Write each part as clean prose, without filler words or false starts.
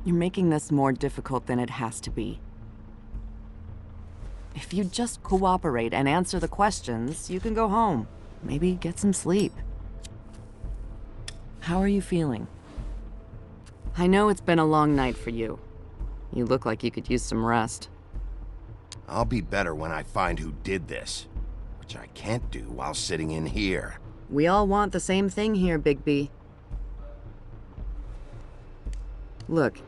You're making this more difficult than it has to be. If you just cooperate and answer the questions, you can go home. Maybe get some sleep. How are you feeling? I know it's been a long night for you. You look like you could use some rest. I'll be better when I find who did this, which I can't do while sitting in here. We all want the same thing here, Bigby. Look,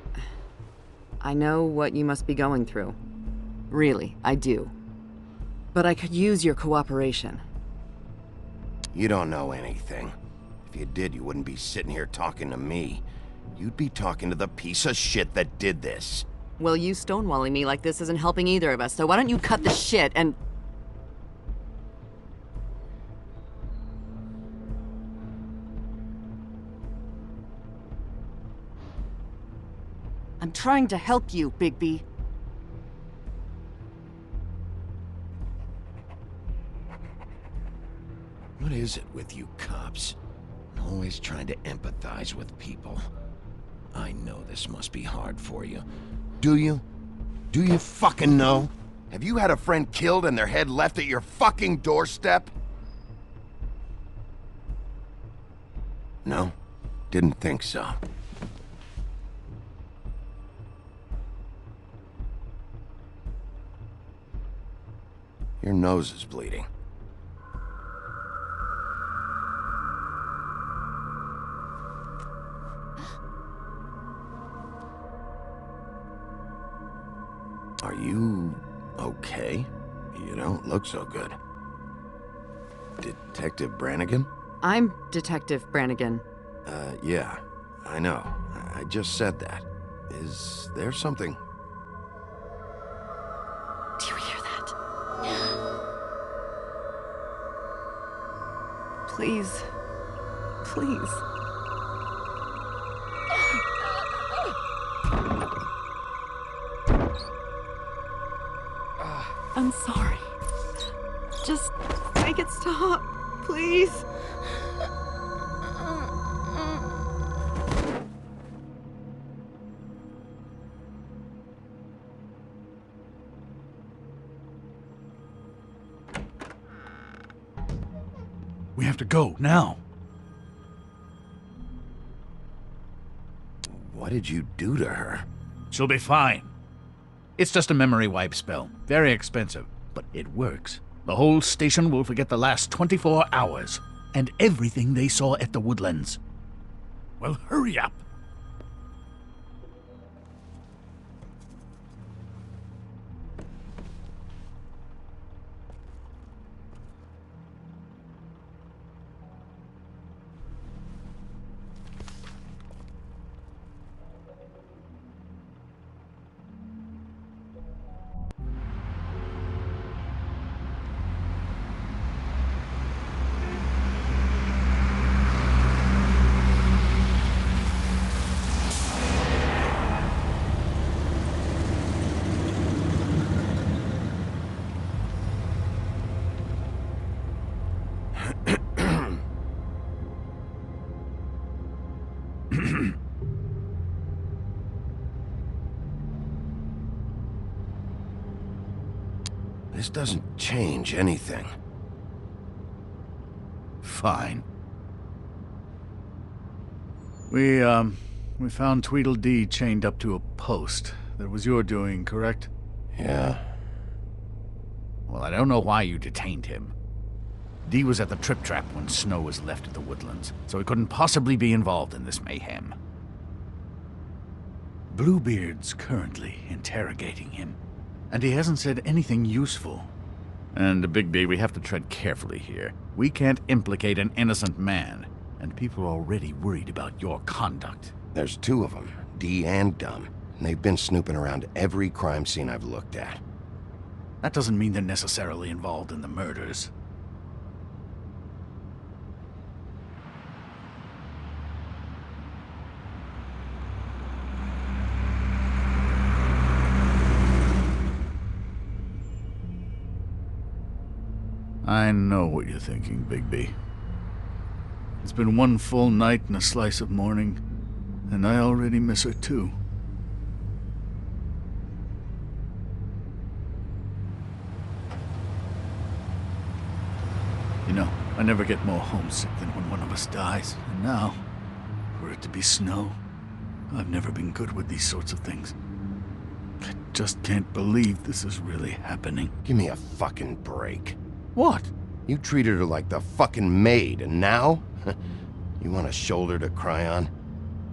I know what you must be going through. Really, I do. But I could use your cooperation. You don't know anything. If you did, you wouldn't be sitting here talking to me. You'd be talking to the piece of shit that did this. Well, you stonewalling me like this isn't helping either of us, so why don't you cut the shit and... I'm trying to help you, Bigby. What is it with you cops? Always trying to empathize with people. I know this must be hard for you. Do you? Do you fucking know? Have you had a friend killed and their head left at your fucking doorstep? No? Didn't think so. Your nose is bleeding. Are you okay? You don't look so good. Detective Brannigan? I'm Detective Brannigan. Yeah, I know. I just said that. Is there something? Do you hear that? Please. Please. I'm sorry. Just make it stop, please. We have to go, now. What did you do to her? She'll be fine. It's just a memory wipe spell. Very expensive, but it works. The whole station will forget the last 24 hours, and everything they saw at the Woodlands. Well, hurry up. This doesn't change anything. Fine. We found Tweedledee chained up to a post. That was your doing, correct? Yeah. Well, I don't know why you detained him. Dee was at the Trip Trap when Snow was left at the Woodlands, so he couldn't possibly be involved in this mayhem. Bluebeard's currently interrogating him, and he hasn't said anything useful. And, Bigby, we have to tread carefully here. We can't implicate an innocent man, and people are already worried about your conduct. There's two of them, Dee and Dumb, and they've been snooping around every crime scene I've looked at. That doesn't mean they're necessarily involved in the murders. I know what you're thinking, Bigby. It's been one full night and a slice of morning, and I already miss her too. You know, I never get more homesick than when one of us dies. And now, for it to be snow, I've never been good with these sorts of things. I just can't believe this is really happening. Give me a fucking break. What? You treated her like the fucking maid, and now? You want a shoulder to cry on?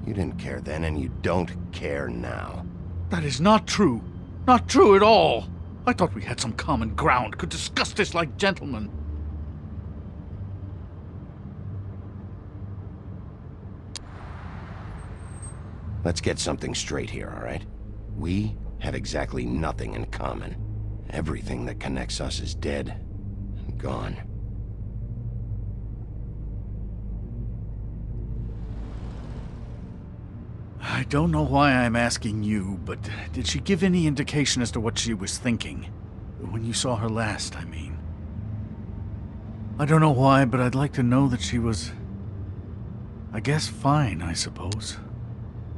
You didn't care then, and you don't care now. That is not true. Not true at all. I thought we had some common ground, could discuss this like gentlemen. Let's get something straight here, all right? We have exactly nothing in common. Everything that connects us is dead and gone. I don't know why I'm asking you, but did she give any indication as to what she was thinking? When you saw her last, I mean. I don't know why, but I'd like to know that she was, I guess, fine, I suppose.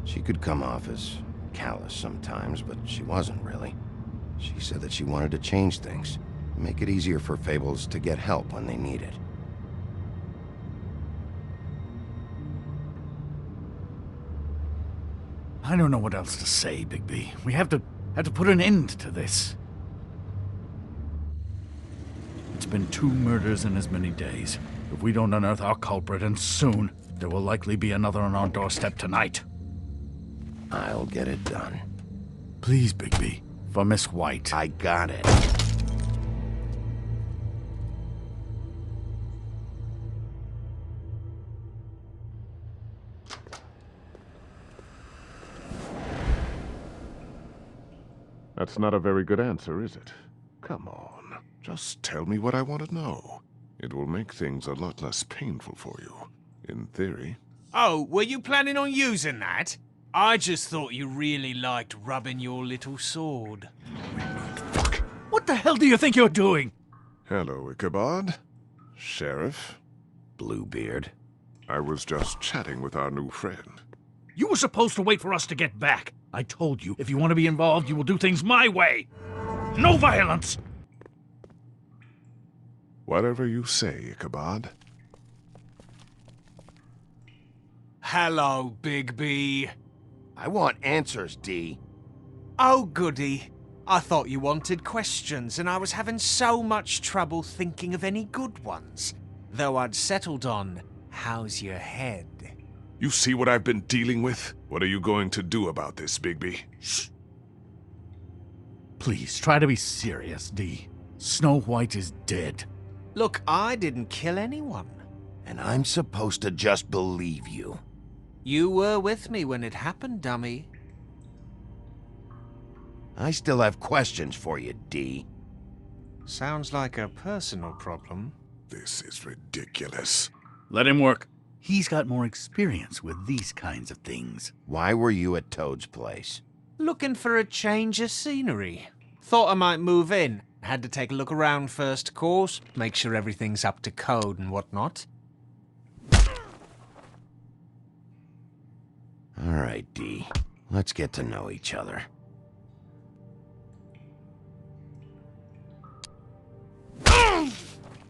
She could come off as callous sometimes, but she wasn't really. She said that she wanted to change things, make it easier for Fables to get help when they need it. I don't know what else to say, Bigby. We have to put an end to this. It's been 2 murders in as many days. If we don't unearth our culprit, and soon, there will likely be another on our doorstep tonight. I'll get it done. Please, Bigby. For Miss White. I got it. That's not a very good answer, is it? Come on, just tell me what I want to know. It will make things a lot less painful for you, in theory. Oh, were you planning on using that? I just thought you really liked rubbing your little sword. Fuck! What the hell do you think you're doing? Hello, Ichabod. Sheriff. Bluebeard. I was just chatting with our new friend. You were supposed to wait for us to get back. I told you, if you want to be involved, you will do things my way. No violence! Whatever you say, Ichabod. Hello, Bigby. I want answers, D. Oh, goody. I thought you wanted questions, and I was having so much trouble thinking of any good ones. Though I'd settled on, how's your head? You see what I've been dealing with? What are you going to do about this, Bigby? Shh. Please, try to be serious, D. Snow White is dead. Look, I didn't kill anyone. And I'm supposed to just believe you. You were with me when it happened, dummy. I still have questions for you, D. Sounds like a personal problem. This is ridiculous. Let him work. He's got more experience with these kinds of things. Why were you at Toad's place? Looking for a change of scenery. Thought I might move in. Had to take a look around first, of course. Make sure everything's up to code and whatnot. All right, D. Let's get to know each other.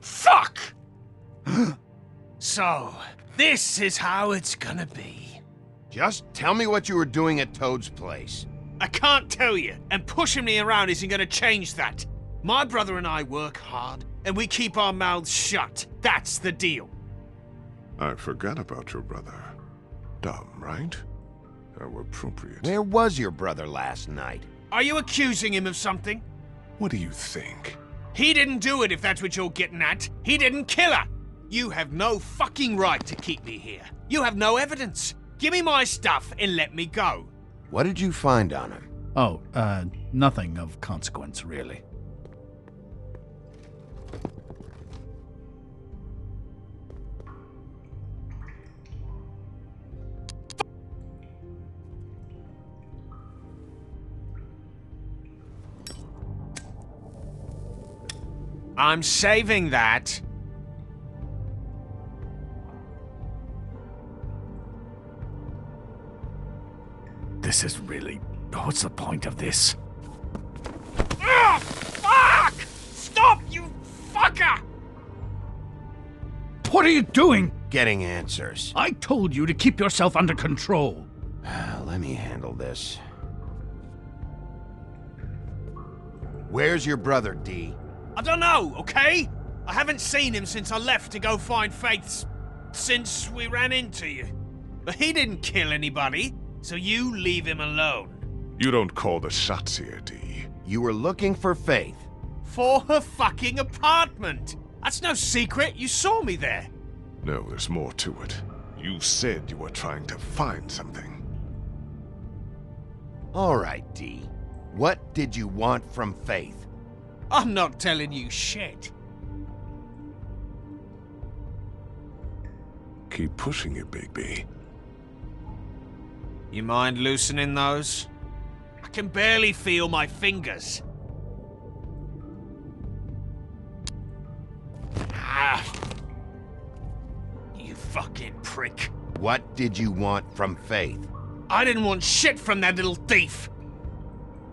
Fuck! So, this is how it's gonna be. Just tell me what you were doing at Toad's place. I can't tell you, and pushing me around isn't gonna change that. My brother and I work hard, and we keep our mouths shut. That's the deal. I forgot about your brother. Dumb, right? How appropriate. Where was your brother last night? Are you accusing him of something? What do you think? He didn't do it, if that's what you're getting at. He didn't kill her. You have no fucking right to keep me here. You have no evidence. Give me my stuff and let me go. What did you find on him? Oh, nothing of consequence, really. I'm saving that. This is really... What's the point of this? Ugh! Fuck! Stop, you fucker! What are you doing? Getting answers. I told you to keep yourself under control. Let me handle this. Where's your brother, D? I don't know, okay? I haven't seen him since I left to go find Faith's... since we ran into you. But he didn't kill anybody, so you leave him alone. You don't call the shots here, D. You were looking for Faith. For her fucking apartment! That's no secret, you saw me there. No, there's more to it. You said you were trying to find something. All right, D. What did you want from Faith? I'm not telling you shit. Keep pushing it, Bigby. You mind loosening those? I can barely feel my fingers. Ah. You fucking prick. What did you want from Faith? I didn't want shit from that little thief.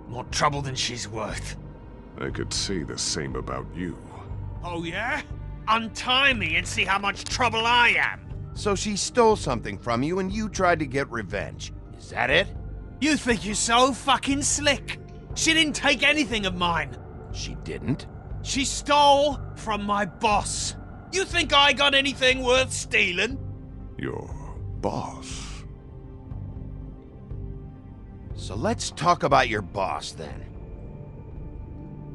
More trouble than she's worth. I could say the same about you. Oh yeah? Untie me and see how much trouble I am. So she stole something from you and you tried to get revenge. Is that it? You think you're so fucking slick. She didn't take anything of mine. She didn't. She stole from my boss. You think I got anything worth stealing? Your boss? So let's talk about your boss then.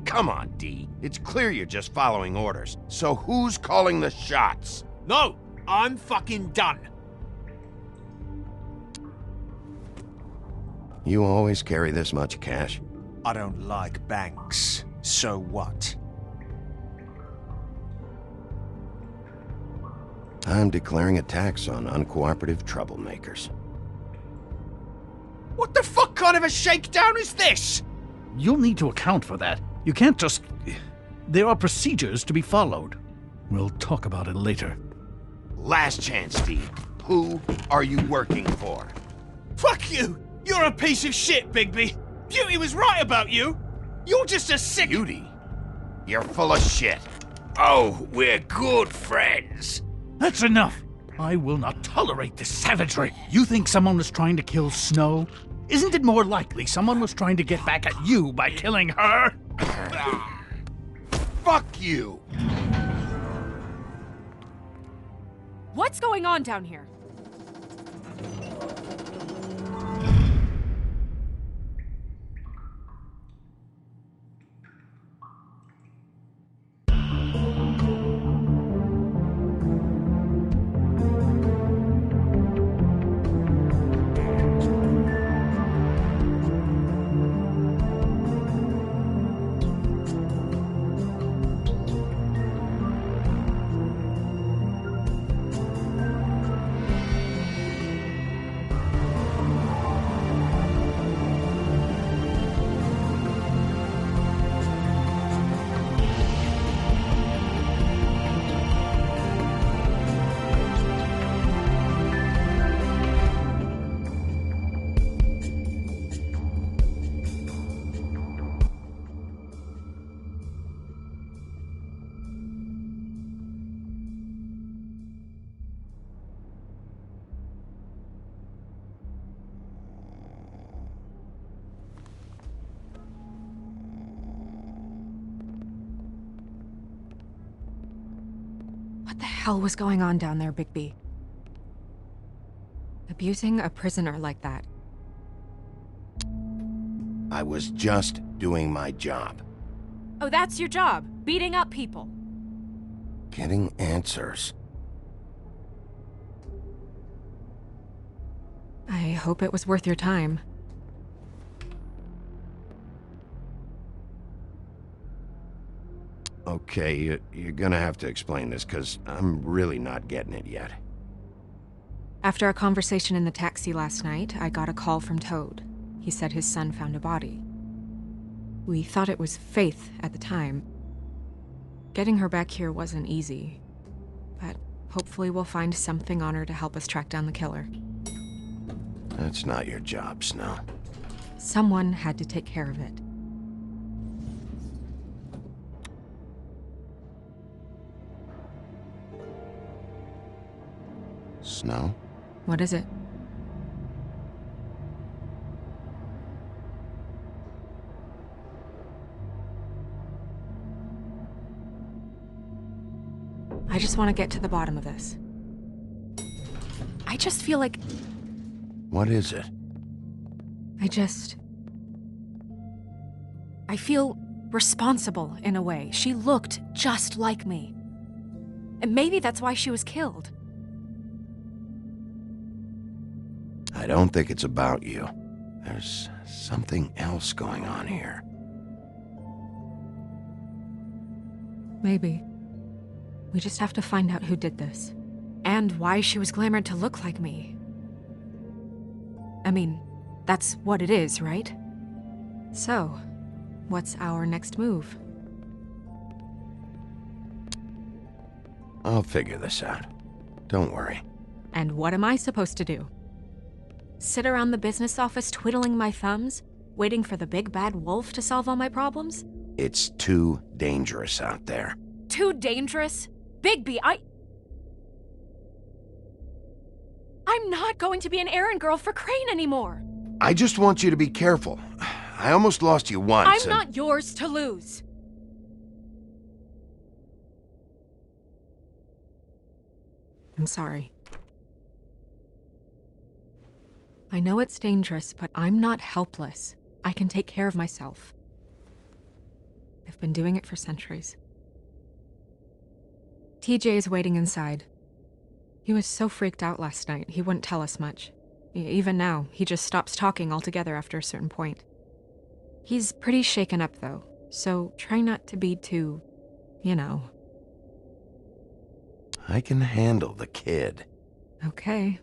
Come on, D. It's clear you're just following orders. So who's calling the shots? No, I'm fucking done. You always carry this much cash? I don't like banks. So what? I'm declaring a tax on uncooperative troublemakers. What the fuck kind of a shakedown is this? You'll need to account for that. You can't just... There are procedures to be followed. We'll talk about it later. Last chance, D. Who are you working for? Fuck you! You're a piece of shit, Bigby! Beauty was right about you! You're just a sick... Beauty? You're full of shit. Oh, we're good friends. That's enough! I will not tolerate this savagery. You think someone was trying to kill Snow? Isn't it more likely someone was trying to get back at you by killing her? Fuck you! What's going on down here? What the hell was going on down there, Bigby? Abusing a prisoner like that. I was just doing my job. Oh, that's your job, beating up people. Getting answers. I hope it was worth your time. Okay, you're gonna have to explain this, because I'm really not getting it yet. After our conversation in the taxi last night, I got a call from Toad. He said his son found a body. We thought it was Faith at the time. Getting her back here wasn't easy, but hopefully we'll find something on her to help us track down the killer. That's not your job, Snow. Someone had to take care of it. Snow? What is it? I just want to get to the bottom of this. I just feel like What is it? I feel responsible in a way. She looked just like me. And maybe that's why she was killed. I don't think it's about you. There's something else going on here. Maybe. We just have to find out who did this. And why she was glamored to look like me. I mean, that's what it is, right? So, what's our next move? I'll figure this out. Don't worry. And what am I supposed to do? Sit around the business office twiddling my thumbs, waiting for the big bad wolf to solve all my problems? It's too dangerous out there. Too dangerous? Bigby, I'm not going to be an errand girl for Crane anymore! I just want you to be careful. I almost lost you once. I'm not yours to lose! I'm sorry. I know it's dangerous, but I'm not helpless. I can take care of myself. I've been doing it for centuries. TJ is waiting inside. He was so freaked out last night, he wouldn't tell us much. Even now, he just stops talking altogether after a certain point. He's pretty shaken up, though, so try not to be too, you know. I can handle the kid. Okay.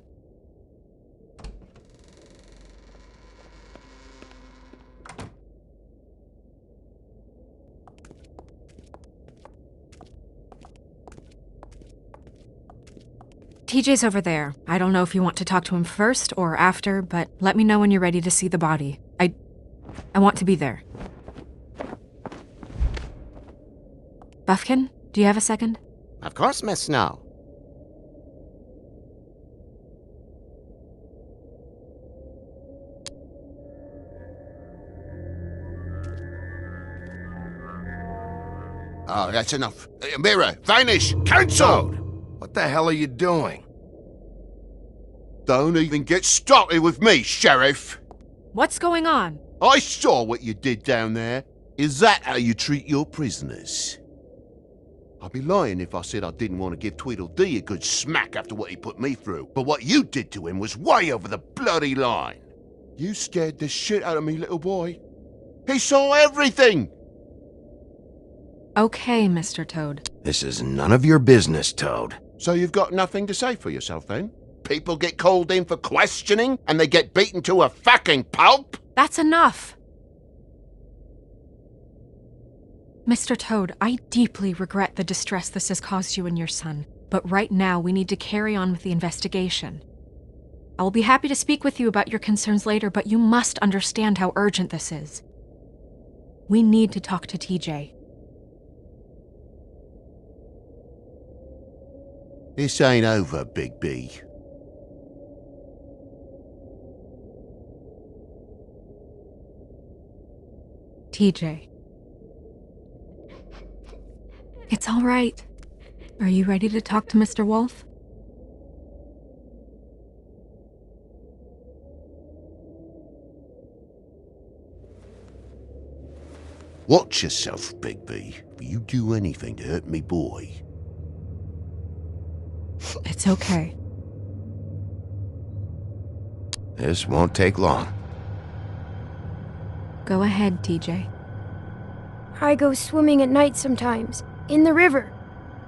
TJ's over there. I don't know if you want to talk to him first or after, but let me know when you're ready to see the body. I want to be there. Buffkin, do you have a second? Of course, Miss Snow. Oh, that's enough. Mira, vanish! Cancelled! What the hell are you doing? Don't even get started with me, Sheriff! What's going on? I saw what you did down there. Is that how you treat your prisoners? I'd be lying if I said I didn't want to give Tweedledee a good smack after what he put me through. But what you did to him was way over the bloody line. You scared the shit out of me, little boy. He saw everything! Okay, Mr. Toad. This is none of your business, Toad. So you've got nothing to say for yourself, then? People get called in for questioning, and they get beaten to a fucking pulp? That's enough! Mr. Toad, I deeply regret the distress this has caused you and your son, but right now we need to carry on with the investigation. I will be happy to speak with you about your concerns later, but you must understand how urgent this is. We need to talk to TJ. This ain't over, Big B. TJ. It's all right. Are you ready to talk to Mr. Wolf? Watch yourself, Big B. If you do anything to hurt me boy. It's okay. This won't take long. Go ahead, TJ. I go swimming at night sometimes, in the river.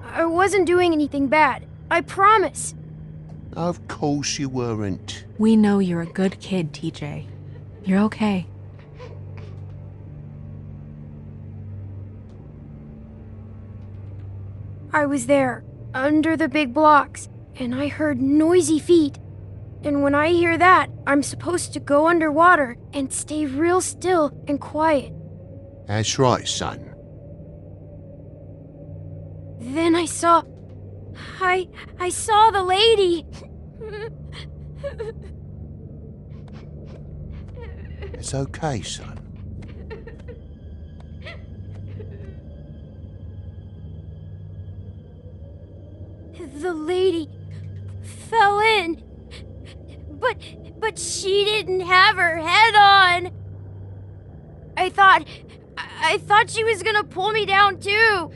I wasn't doing anything bad, I promise. Of course you weren't. We know you're a good kid, TJ. You're okay. I was there, under the big blocks, and I heard noisy feet. And when I hear that, I'm supposed to go underwater and stay real still and quiet. That's right, son. Then I saw the lady. It's okay, son. The lady fell in. But she didn't have her head on. I thought she was gonna pull me down too.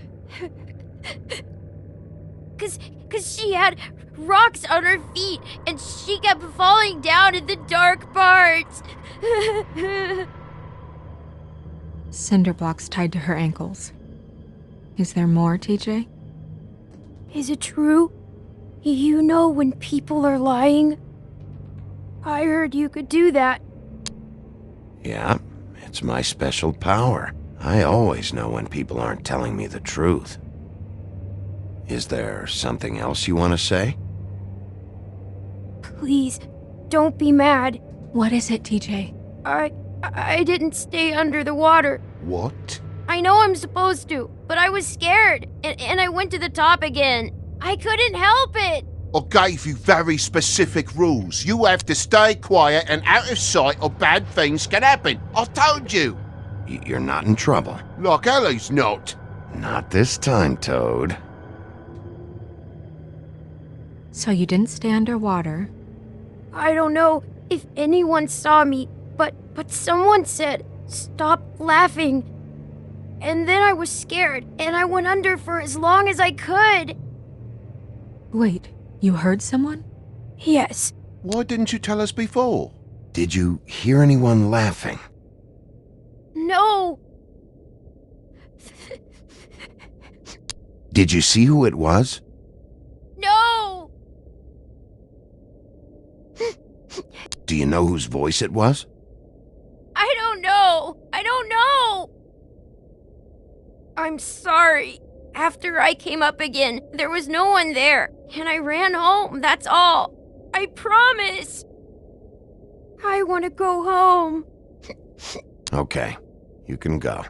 Cause she had rocks on her feet and she kept falling down in the dark parts. Cinder blocks tied to her ankles. Is there more, TJ? Is it true? You know when people are lying? I heard you could do that. Yeah, it's my special power. I always know when people aren't telling me the truth. Is there something else you want to say? Please, don't be mad. What is it, TJ? I didn't stay under the water. What? I know I'm supposed to, but I was scared, and I went to the top again. I couldn't help it. I gave you very specific rules. You have to stay quiet and out of sight or bad things can happen. I told you. You're not in trouble. Like Ellie's not. Not this time, Toad. So you didn't stay underwater. I don't know if anyone saw me, but someone said, "Stop laughing." And then I was scared, and I went under for as long as I could. Wait, you heard someone? Yes. Why didn't you tell us before? Did you hear anyone laughing? No. Did you see who it was? No. Do you know whose voice it was? I don't know. I don't know. I'm sorry. After I came up again, there was no one there, and I ran home, that's all. I promise. I want to go home. Okay, you can go.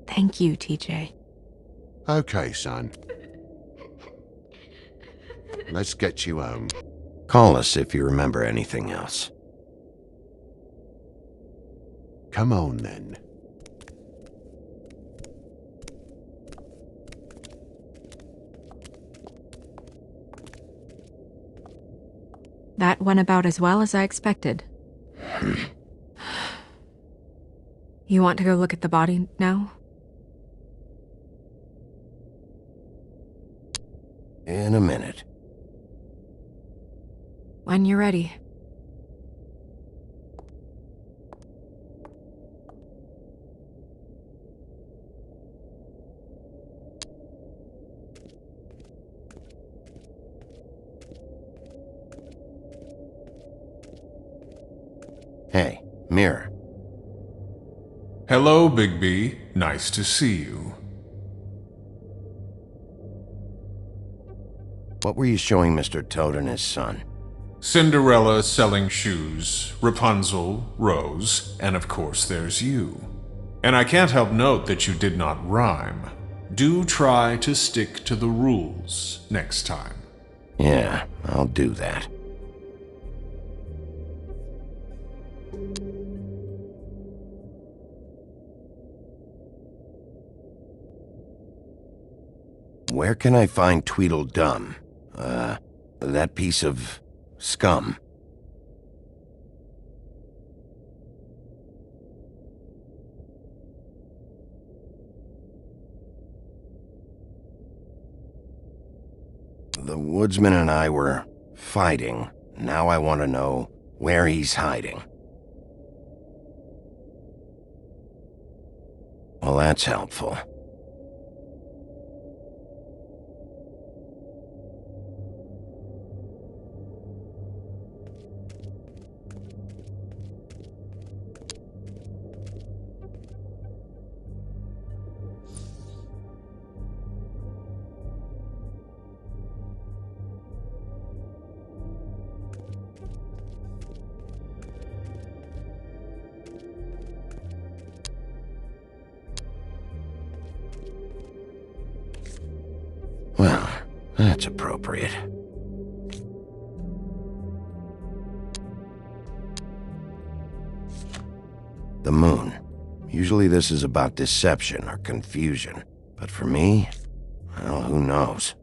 Thank you, TJ. Okay, son. Let's get you home. Call us if you remember anything else. Come on, then. That went about as well as I expected. You want to go look at the body now? In a minute. When you're ready. Hey, Mirror. Hello, Bigby. Nice to see you. What were you showing Mr. Toad and his son? Cinderella selling shoes, Rapunzel, Rose, and of course there's you. And I can't help note that you did not rhyme. Do try to stick to the rules next time. Yeah, I'll do that. Where can I find Tweedledum? That piece of scum. The woodsman and I were fighting. Now I want to know where he's hiding. Well, that's helpful. Well, that's appropriate. The moon. Usually this is about deception or confusion. But for me, well, who knows?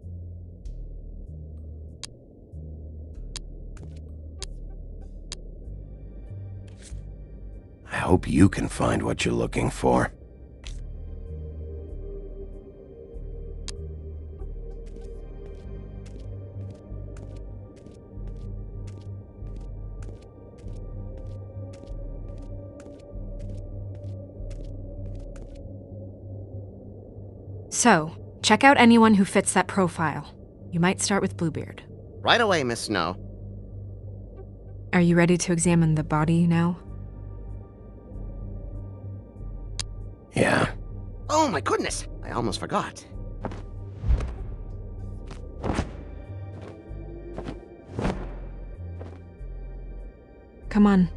I hope you can find what you're looking for. So, check out anyone who fits that profile. You might start with Bluebeard. Right away, Miss Snow. Are you ready to examine the body now? Yeah. Oh my goodness! I almost forgot. Come on.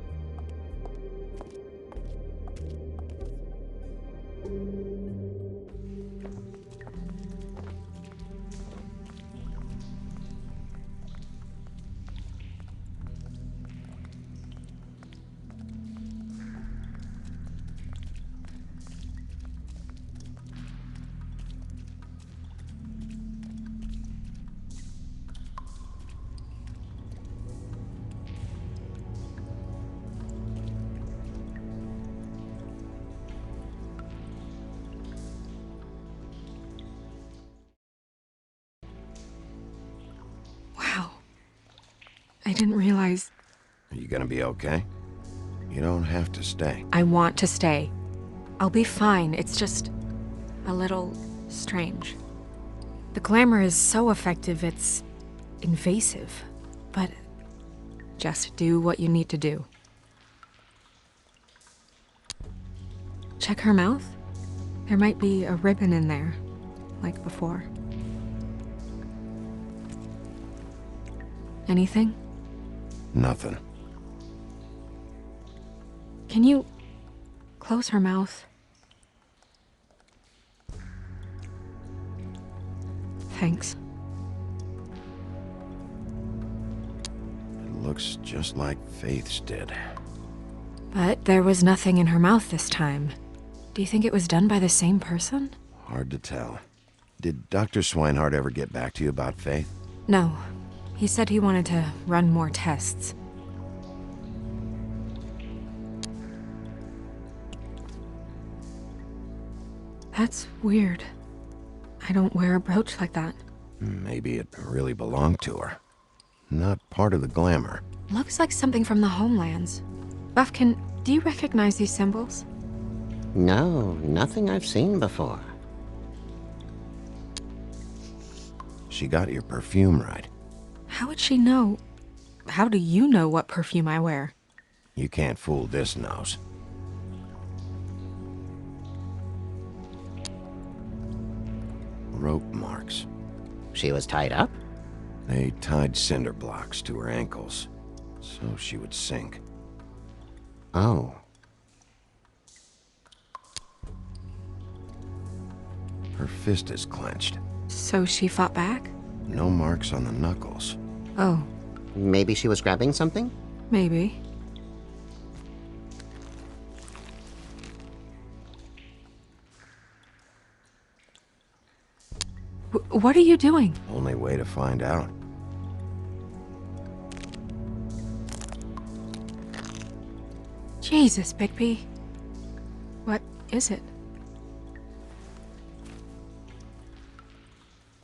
Wow. I didn't realize... Are you gonna be okay? You don't have to stay. I want to stay. I'll be fine. It's just a little strange. The glamour is so effective, it's invasive. But just do what you need to do. Check her mouth. There might be a ribbon in there, like before. Anything? Nothing. Can you close her mouth? Thanks. It looks just like Faith's did. But there was nothing in her mouth this time. Do you think it was done by the same person? Hard to tell. Did Dr. Swinehart ever get back to you about Faith? No. He said he wanted to run more tests. That's weird. I don't wear a brooch like that. Maybe it really belonged to her. Not part of the glamour. Looks like something from the homelands. Buffkin, do you recognize these symbols? No, nothing I've seen before. She got your perfume right. How would she know? How do you know what perfume I wear? You can't fool this nose. Rope marks. She was tied up? They tied cinder blocks to her ankles, so she would sink. Oh. Her fist is clenched. So she fought back? No marks on the knuckles. Oh, Maybe she was grabbing something? maybe. What are you doing? Only way to find out. Jesus, Bigby. What is it?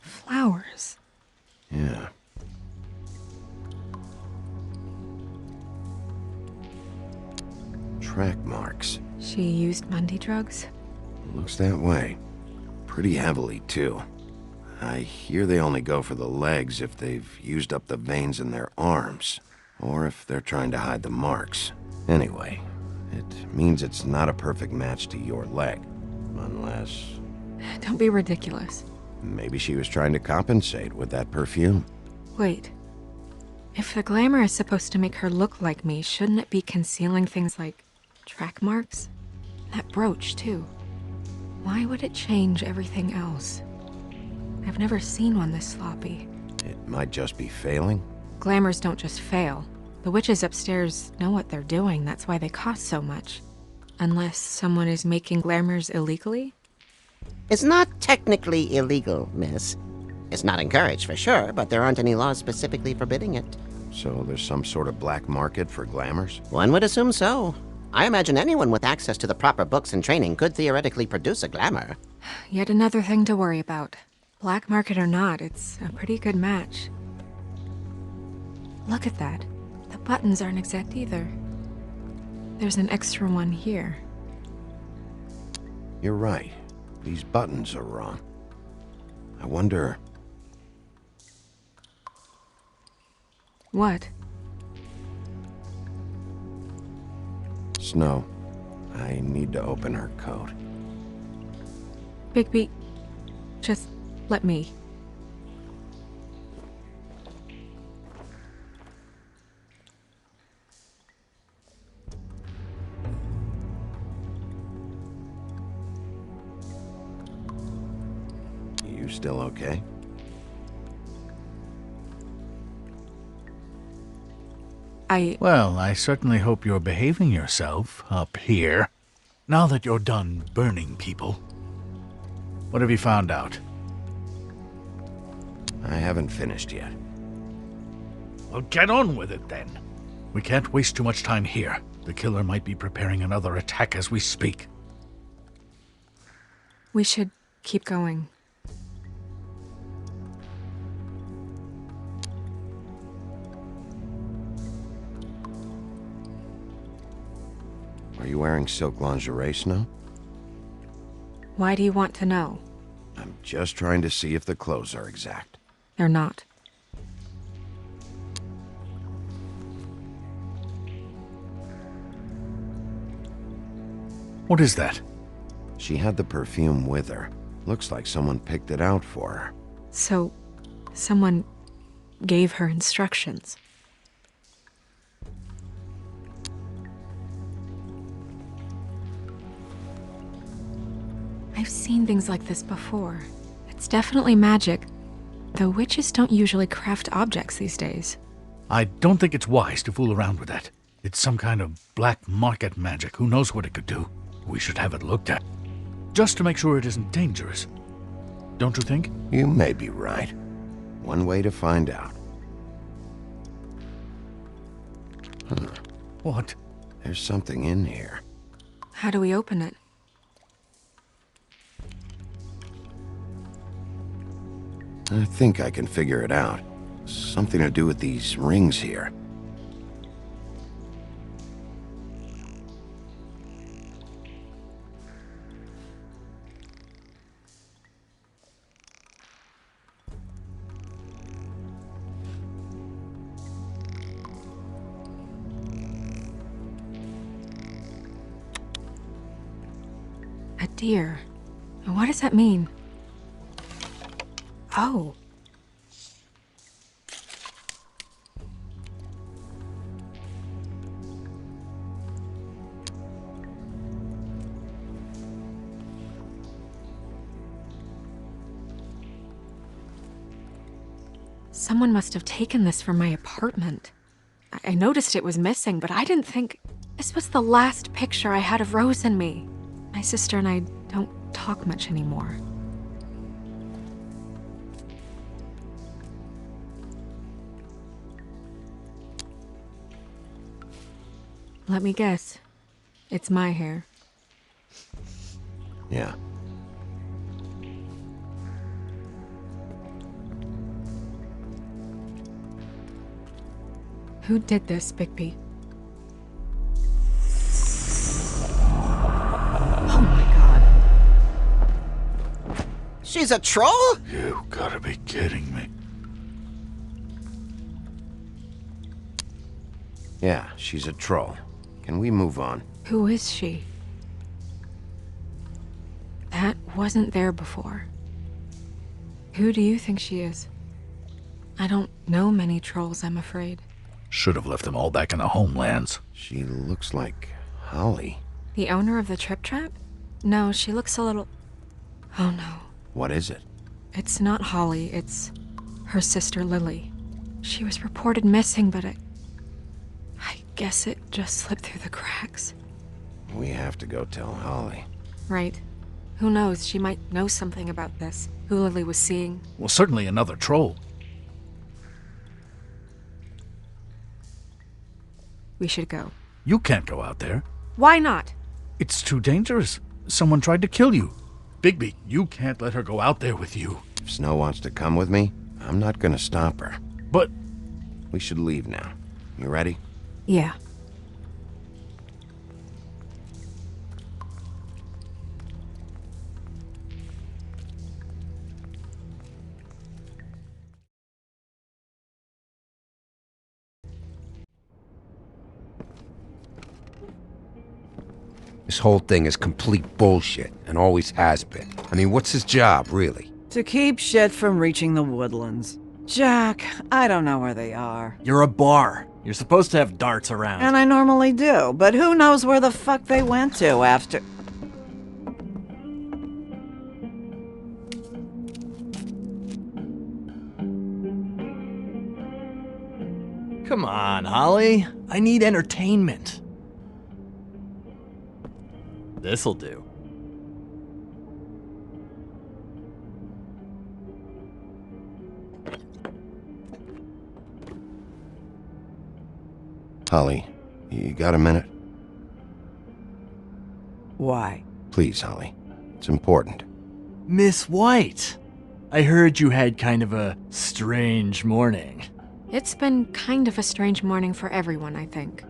Flowers. Yeah. Track marks. She used Mundy drugs? Looks that way. Pretty heavily, too. I hear they only go for the legs if they've used up the veins in their arms, or if they're trying to hide the marks. Anyway, it means it's not a perfect match to your leg. Unless... Don't be ridiculous. maybe she was trying to compensate with that perfume. Wait. If the glamour is supposed to make her look like me, shouldn't it be concealing things like track marks? That brooch, too. Why would it change everything else? I've never seen one this sloppy. It might just be failing. Glamours don't just fail. The witches upstairs know what they're doing, that's why they cost so much. Unless someone is making glamours illegally? It's not technically illegal, miss. It's not encouraged for sure, but there aren't any laws specifically forbidding it. So there's some sort of black market for glamours? One would assume so. I imagine anyone with access to the proper books and training could theoretically produce a glamour. Yet another thing to worry about. Black market or not, it's a pretty good match. Look at that. The buttons aren't exact either. There's an extra one here. You're right. These buttons are wrong. I wonder... What? Snow, I need to open her coat. Bigby, just let me. You still okay? Well, I certainly hope you're behaving yourself up here, now that you're done burning people. What have you found out? I haven't finished yet. Well, get on with it then. We can't waste too much time here. The killer might be preparing another attack as we speak. We should keep going. Are you wearing silk lingerie, Snow? Why do you want to know? I'm just trying to see if the clothes are exact. They're not. What is that? She had the perfume with her. Looks like someone picked it out for her. So, someone gave her instructions. I've seen things like this before. It's definitely magic, though witches don't usually craft objects these days. I don't think it's wise to fool around with that. It's some kind of black market magic. Who knows what it could do? We should have it looked at. Just to make sure it isn't dangerous. Don't you think? You may be right. One way to find out. Huh. What? There's something in here. How do we open it? I think I can figure it out. Something to do with these rings here. A deer. What does that mean? Oh. Someone must have taken this from my apartment. I noticed it was missing, but I didn't think... This was the last picture I had of Rose and me. My sister and I don't talk much anymore. Let me guess. It's my hair. Yeah. Who did this, Bigby? Oh my god. She's a troll? You gotta be kidding me. Yeah, she's a troll. Can we move on? Who is she? That wasn't there before. Who do you think she is? I don't know many trolls, I'm afraid. Should have left them all back in the homelands. She looks like Holly. The owner of the Trip Trap? No, she looks a little... Oh no. What is it? It's not Holly, it's her sister Lily. She was reported missing, but I guess it just slipped through the cracks. We have to go tell Holly. Right. Who knows, she might know something about this. Who Lily was seeing. Well, certainly another troll. We should go. You can't go out there. Why not? It's too dangerous. Someone tried to kill you. Bigby, you can't let her go out there with you. If Snow wants to come with me, I'm not gonna stop her. But We should leave now. You ready? Yeah. This whole thing is complete bullshit, and always has been. I mean, what's his job, really? To keep shit from reaching the woodlands. Jack, I don't know where they are. You're a bar. You're supposed to have darts around. And I normally do, but who knows where the fuck they went to after... Come on, Holly. I need entertainment. This'll do. Holly, you got a minute? Why? Please, Holly. It's important. Miss White, I heard you had kind of a strange morning. It's been kind of a strange morning for everyone, I think.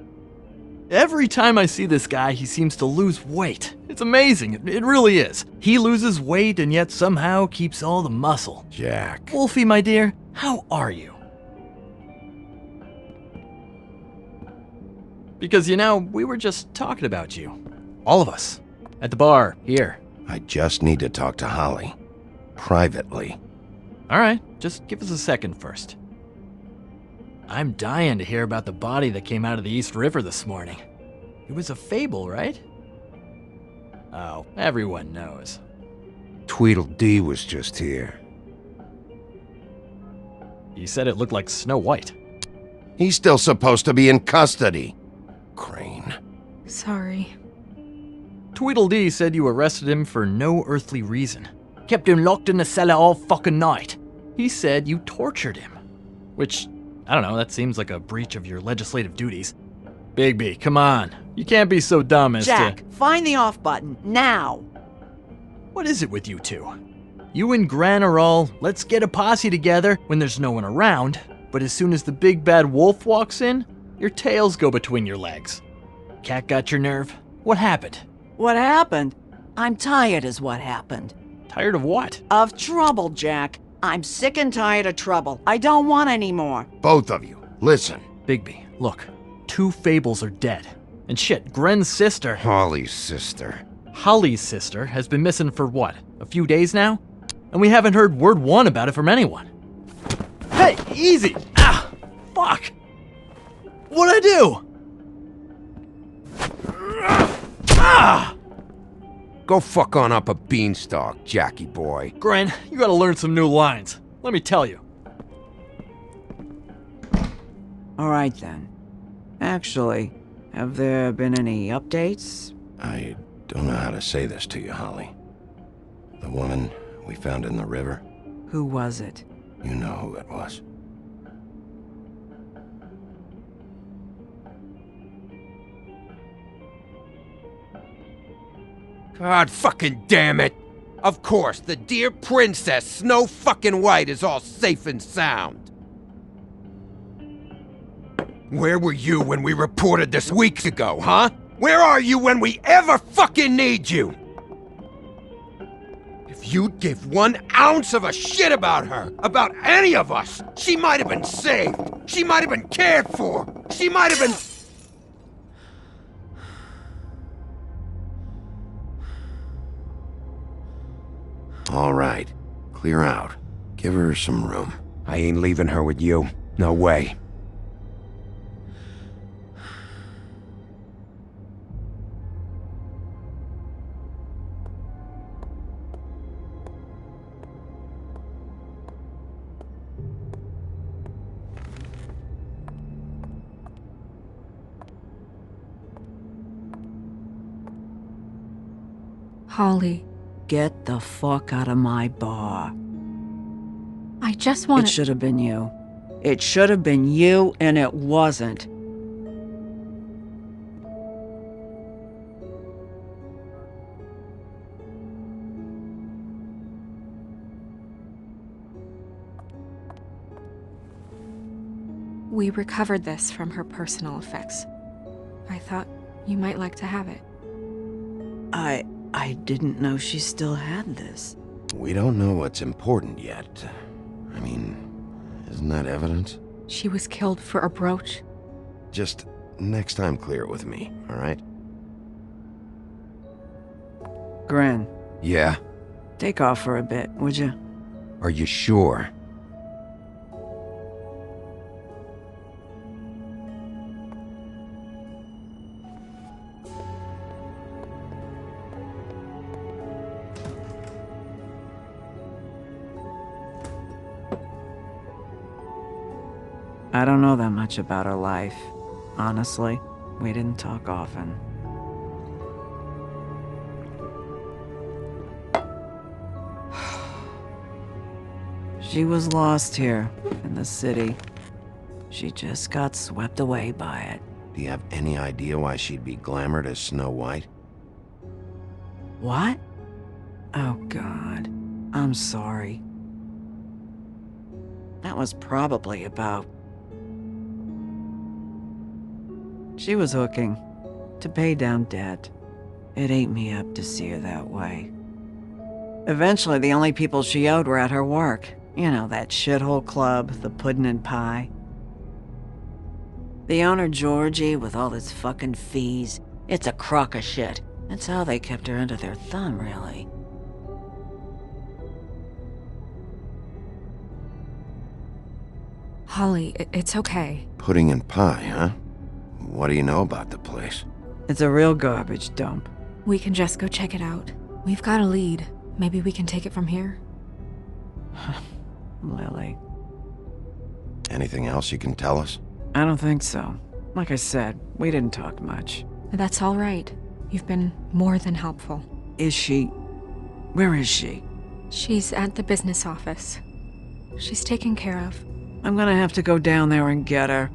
Every time I see this guy, he seems to lose weight. It's amazing. It really is. He loses weight and yet somehow keeps all the muscle. Jack. Wolfie, my dear, how are you? Because, you know, we were just talking about you. All of us. At the bar, here. I just need to talk to Holly. Privately. All right, just give us a second first. I'm dying to hear about the body that came out of the East River this morning. It was a fable, right? Oh, everyone knows. Tweedledee was just here. He said it looked like Snow White. He's still supposed to be in custody. Crane. Sorry. Tweedledee said you arrested him for no earthly reason. Kept him locked in the cellar all fucking night. He said you tortured him. Which, I don't know, that seems like a breach of your legislative duties. Bigby, come on. You can't be so dumb as Jack, find the off button, now! What is it with you two? You and Gran are all, let's get a posse together when there's no one around, but as soon as the big bad wolf walks in, your tails go between your legs. Cat got your nerve? What happened? What happened? I'm tired is what happened. Tired of what? Of trouble, Jack. I'm sick and tired of trouble. I don't want any more. Both of you, listen. Bigby, look. 2 fables are dead. And shit, Gren's sister... Holly's sister. Holly's sister has been missing for what? A few days now? And we haven't heard word one about it from anyone. Hey, easy! Ah! Fuck! What'd I do? Ah! Go fuck on up a beanstalk, Jackie boy. Gren, you gotta learn some new lines. Let me tell you. All right, then. Actually, have there been any updates? I don't know how to say this to you, Holly. The woman we found in the river, Who was it? you know who it was. God fucking damn it! Of course, the dear princess Snow fucking White is all safe and sound. Where were you when we reported this weeks ago, huh? Where are you when we ever fucking need you? If you'd give 1 ounce of a shit about her, about any of us, she might have been saved. She might have been cared for. She might have been... All right, clear out. Give her some room. I ain't leaving her with you. No way. Holly, Get the fuck out of my bar. I just want It to... should have been you. It should have been you, and it wasn't. We recovered this from her personal effects. I thought you might like to have it. I didn't know she still had this. We don't know what's important yet. I mean, isn't that evidence? She was killed for a brooch. Just next time clear it with me, all right? Gren, Yeah? take off for a bit, would you? Are you sure? I don't know that much about her life. Honestly, we didn't talk often. She was lost here, in the city. She just got swept away by it. Do you have any idea why she'd be glamored as Snow White? What? Oh, God. I'm sorry. That was probably about... She was hooking. To pay down debt. It ate me up to see her that way. Eventually, the only people she owed were at her work. You know, that shithole club, the Puddin' and Pie. The owner, Georgie, with all his fucking fees, it's a crock of shit. That's how they kept her under their thumb, really. Holly, it's okay. Pudding and pie, huh? What do you know about the place? It's a real garbage dump. We can just go check it out. We've got a lead. Maybe we can take it from here. Lily. Anything else you can tell us? I don't think so. Like I said, we didn't talk much. That's all right. You've been more than helpful. Is she... Where is she? She's at the business office. She's taken care of. I'm gonna have to go down there and get her.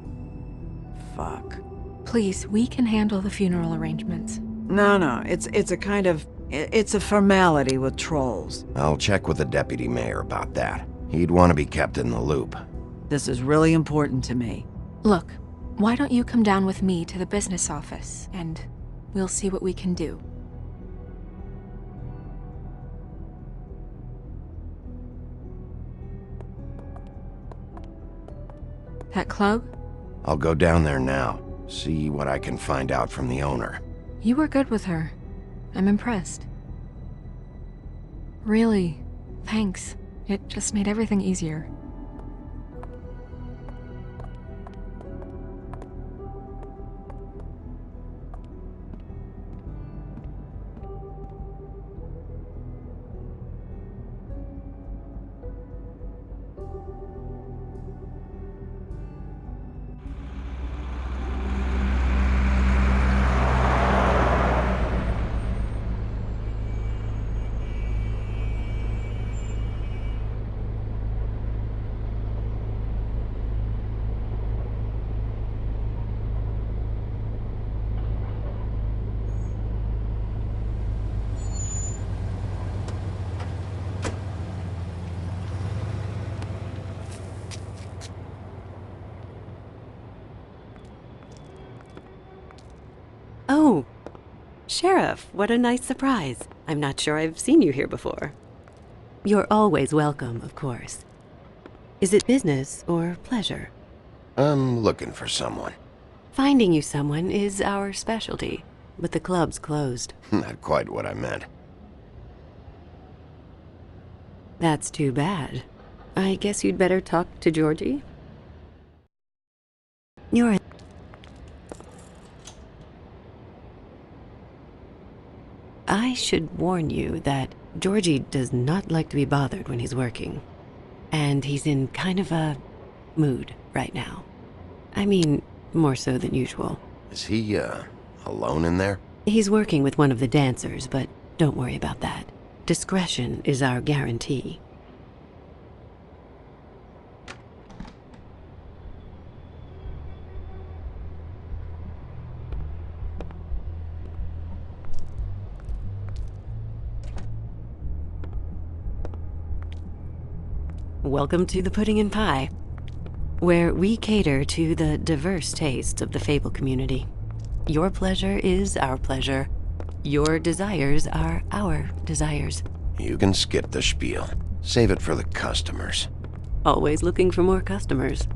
Fuck. Please, we can handle the funeral arrangements. No, it's a kind of... It's a formality with trolls. I'll check with the deputy mayor about that. He'd want to be kept in the loop. This is really important to me. Look, why don't you come down with me to the business office, and we'll see what we can do. That club? I'll go down there now, see what I can find out from the owner. You were good with her. I'm impressed. Really, thanks. It just made everything easier. Oh, Sheriff, what a nice surprise. I'm not sure I've seen you here before. You're always welcome, of course. Is it business or pleasure? I'm looking for someone. Finding you someone is our specialty, but the club's closed. Not quite what I meant. That's too bad. I guess you'd better talk to Georgie. You're... I should warn you that Georgie does not like to be bothered when he's working. And he's in kind of a mood right now. I mean, more so than usual. Is he, alone in there? He's working with one of the dancers, but Don't worry about that. Discretion is our guarantee. Welcome to the Pudding and Pie, where we cater to the diverse tastes of the Fable community. Your pleasure is our pleasure. Your desires are our desires. You can skip the spiel. Save it for the customers. Always looking for more customers.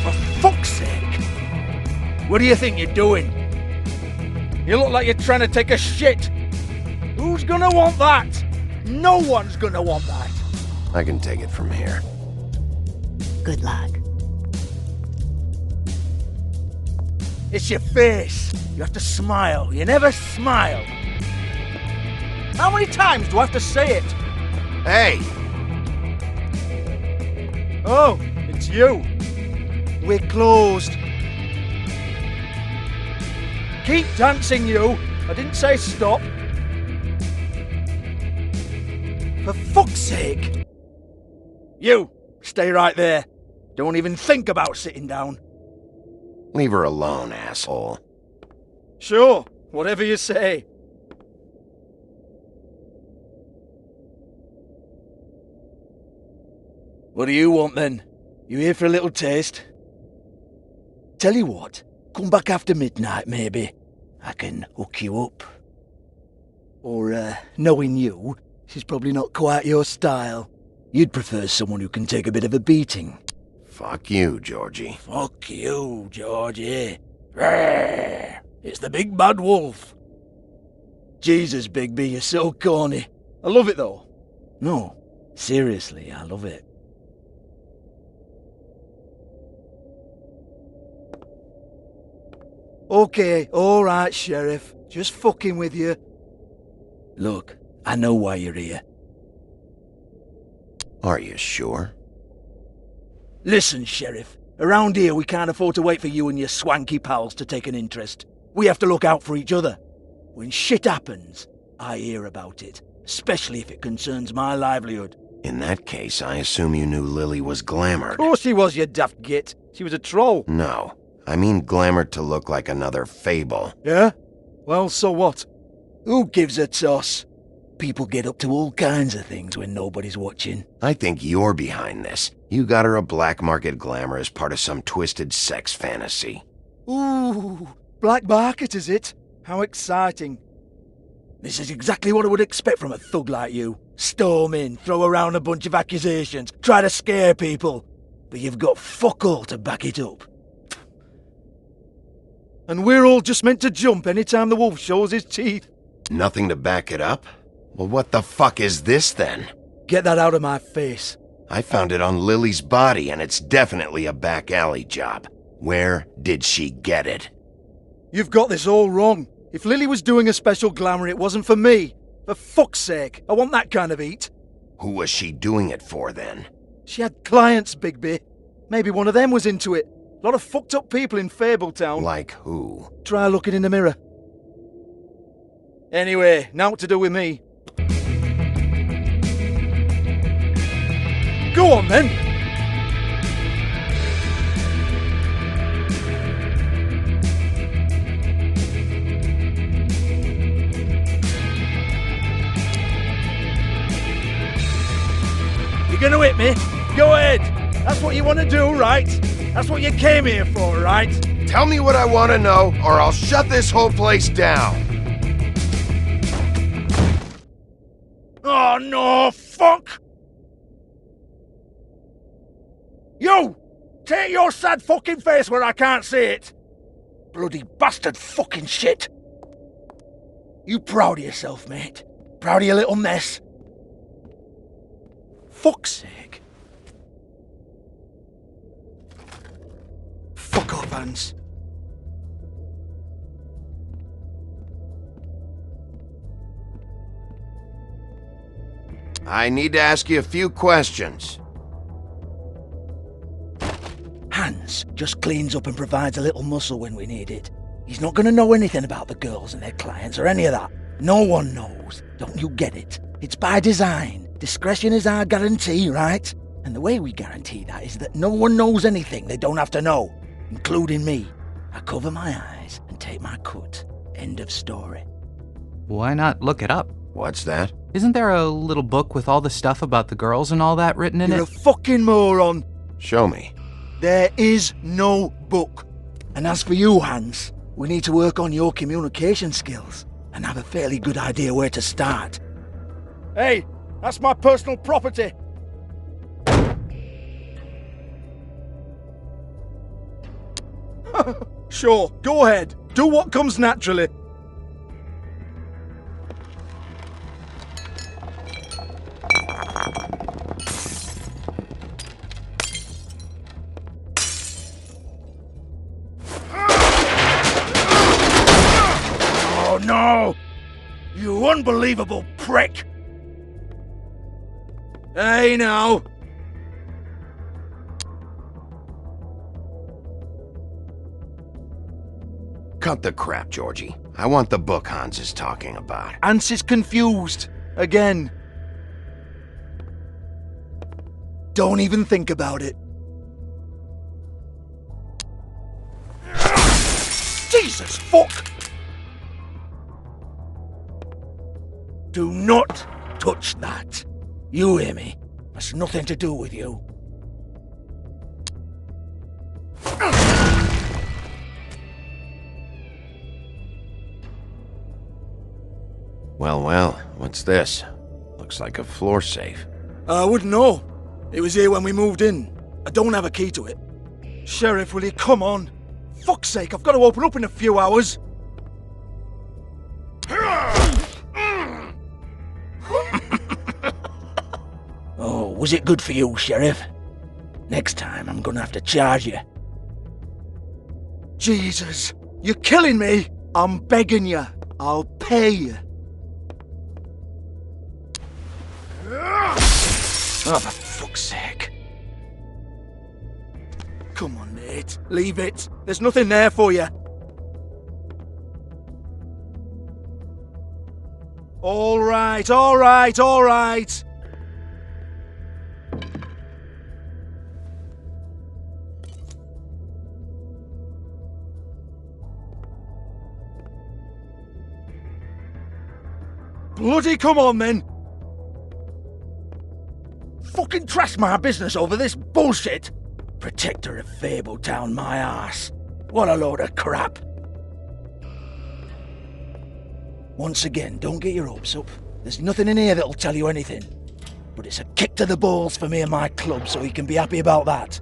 For fuck's sake! What do you think you're doing? You look like you're trying to take a shit. Who's gonna want that? No one's gonna want that. I can take it from here. Good luck. It's your face. You have to smile. You never smile. How many times do I have to say it? Hey! Oh, it's you. We're closed. Keep dancing, you. I didn't say stop. For fuck's sake. You, stay right there. Don't even think about sitting down. Leave her alone, asshole. Sure, whatever you say. What do you want then? You here for a little taste? Tell you what, come back after midnight maybe. I can hook you up. Or, knowing you, she's probably not quite your style. You'd prefer someone who can take a bit of a beating. Fuck you, Georgie. Fuck you, Georgie. Rawr. It's the big bad wolf. Jesus, Bigby, you're so corny. I love it though. No, seriously, I love it. Okay, alright, Sheriff. Just fucking with you. Look, I know why you're here. Are you sure? Listen, Sheriff. Around here we can't afford to wait for you and your swanky pals to take an interest. We have to look out for each other. When shit happens, I hear about it. Especially if it concerns my livelihood. In that case, I assume you knew Lily was glamoured. Of course she was, you daft git. She was a troll. No. I mean glamoured to look like another Fable. Yeah? Well, so what? Who gives a toss? People get up to all kinds of things when nobody's watching. I think you're behind this. You got her a black market glamour as part of some twisted sex fantasy. Ooh, black market is it? How exciting. This is exactly what I would expect from a thug like you. Storm in, throw around a bunch of accusations, try to scare people. But you've got fuck all to back it up. And we're all just meant to jump anytime the wolf shows his teeth. Nothing to back it up? Well, what the fuck is this then? Get that out of my face. I found it on Lily's body, and it's definitely a back alley job. Where did she get it? You've got this all wrong. If Lily was doing a special glamour, it wasn't for me. For fuck's sake, I want that kind of eat. Who was she doing it for, then? She had clients, Bigby. Maybe one of them was into it. A lot of fucked up people in Fabletown. Like who? Try looking in the mirror. Anyway, now what to do with me. Go on, then! You're gonna hit me? Go ahead! That's what you want to do, right? That's what you came here for, right? Tell me what I want to know, or I'll shut this whole place down. Oh, no, fuck! You! Take your sad fucking face where I can't see it! Bloody bastard fucking shit! You proud of yourself, mate? Proud of your little mess? Fuck's sake. Fuck off, Hans. I need to ask you a few questions. Hans just cleans up and provides a little muscle when we need it. He's not gonna know anything about the girls and their clients or any of that. No one knows. Don't you get it? It's by design. Discretion is our guarantee, right? And the way we guarantee that is that no one knows anything they don't have to know, including me. I cover my eyes and take my cut. End of story. Why not look it up? What's that? Isn't there a little book with all the stuff about the girls and all that written in You're it? a fucking moron. Show me. There is no book. And as for you, Hans, we need to work on your communication skills and have a fairly good idea where to start. Hey, that's my personal property. Sure, go ahead. Do what comes naturally. Oh no! You unbelievable prick! Hey now! Cut the crap, Georgie. I want the book Hans is talking about. Hans is confused. Again. Don't even think about it. Jesus fuck! Do not touch that. You hear me? That's nothing to do with you. Well, what's this? Looks like a floor safe. I wouldn't know. It was here when we moved in. I don't have a key to it. Sheriff, will you come on? Fuck's sake, I've got to open up in a few hours. Oh, was it good for you, Sheriff? Next time I'm gonna have to charge you. Jesus, you're killing me! I'm begging you. I'll pay you. Oh, for fuck's sake. Come on, Nate. Leave it. There's nothing there for you. All right. Bloody come on, then. Fucking trash my business over this bullshit. Protector of Fabletown, my ass. What a load of crap. Once again, don't get your hopes up. There's nothing in here that'll tell you anything. But it's a kick to the balls for me and my club, so you can be happy about that.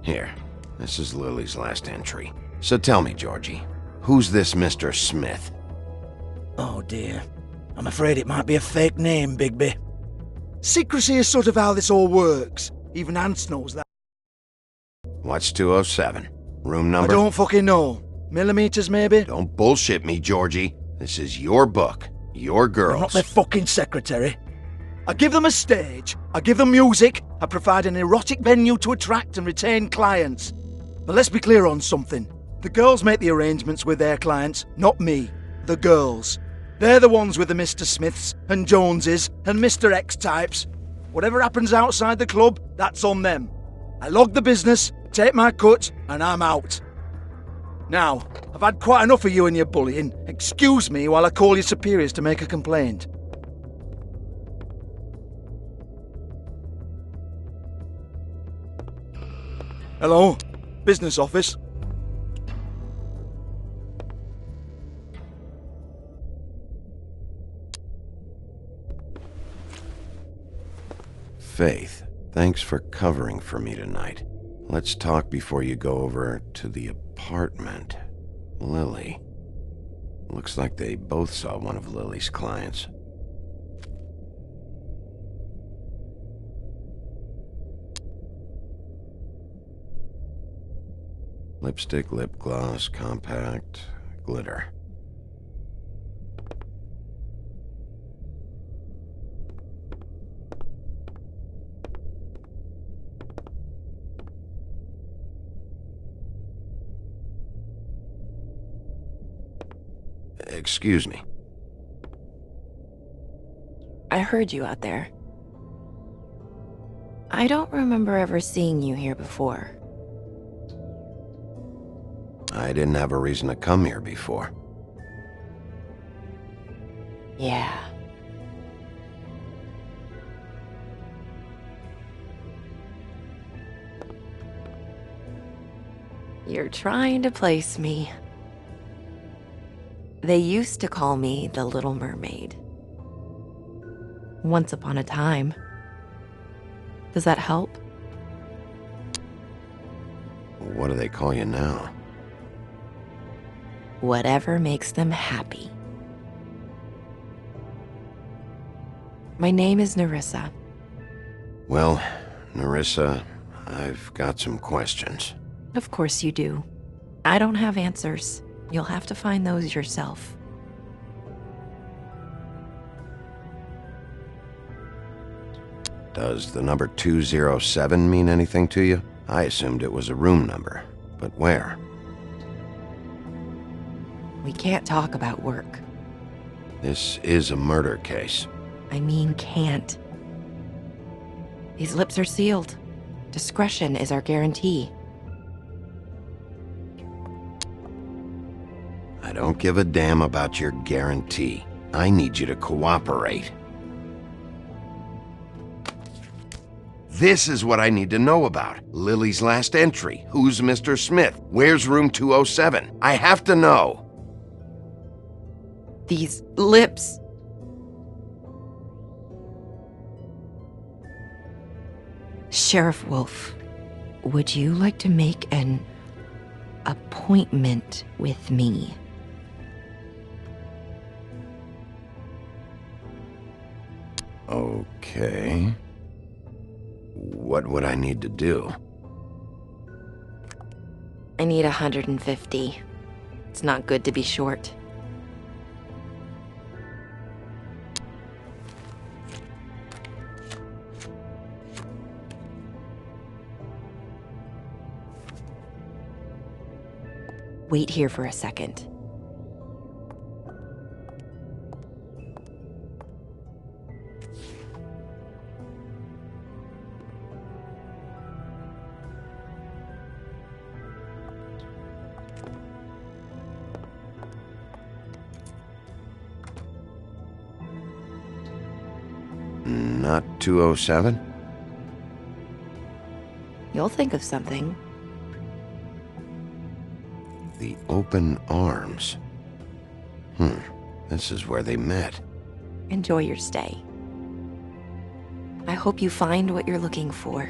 Here, this is Lily's last entry. So tell me, Georgie, who's this Mr. Smith? Oh dear. I'm afraid it might be a fake name, Bigby. Secrecy is sort of how this all works. Even Hans knows that. What's 207? Room number? I don't fucking know. Millimeters, maybe? Don't bullshit me, Georgie. This is your book. Your girls. I'm not their fucking secretary. I give them a stage. I give them music. I provide an erotic venue to attract and retain clients. But let's be clear on something. The girls make the arrangements with their clients, not me. The girls. They're the ones with the Mr. Smiths and Joneses and Mr. X types. Whatever happens outside the club, that's on them. I log the business, take my cut, and I'm out. Now, I've had quite enough of you and your bullying. Excuse me while I call your superiors to make a complaint. Hello? Business office? Faith, thanks for covering for me tonight. Let's talk before you go over to the apartment. Lily. Looks like they both saw one of Lily's clients. Lipstick, lip gloss, compact, glitter. Excuse me. I heard you out there. I don't remember ever seeing you here before. I didn't have a reason to come here before. Yeah. You're trying to place me. They used to call me the Little Mermaid. Once upon a time. Does that help? What do they call you now? Whatever makes them happy. My name is Nerissa. Well, Nerissa, I've got some questions. Of course you do. I don't have answers. You'll have to find those yourself. Does the number 207 mean anything to you? I assumed it was a room number, but where? We can't talk about work. This is a murder case. I mean can't. These lips are sealed. Discretion is our guarantee. I don't give a damn about your guarantee. I need you to cooperate. This is what I need to know about. Lily's last entry. Who's Mr. Smith? Where's room 207? I have to know. These lips. Sheriff Wolf, would you like to make an appointment with me? Okay. What would I need to do? I need 150. It's not good to be short. Wait here for a second. Not 207? You'll think of something. The open arms. This is where they met. Enjoy your stay. I hope you find what you're looking for.